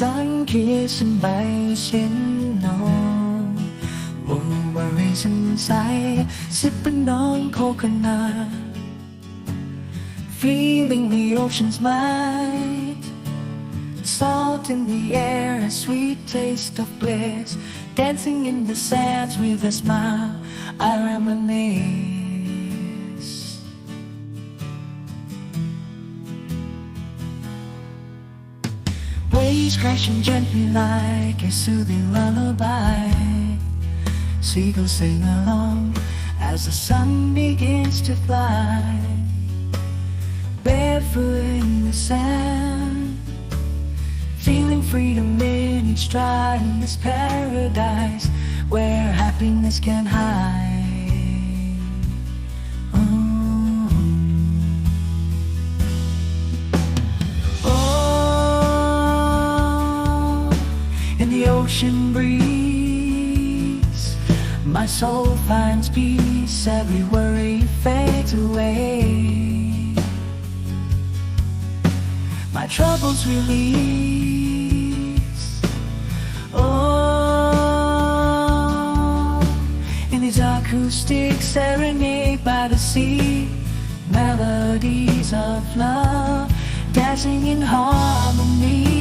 sun kissing by no worries inside, sipping on coconut, feeling the ocean's might, salt in the air, a sweet taste of bliss, dancing in the sands with a smile, I reminisce. Waves crashing gently like a soothing lullaby, seagulls sing along as the sun begins to fly. Barefoot in the sand, feeling freedom in each stride in this paradise where happiness can hide. In the ocean breeze, my soul finds peace, every worry fades away, my troubles release. Oh, in this acoustic serenade by the sea, melodies of love dancing in harmony.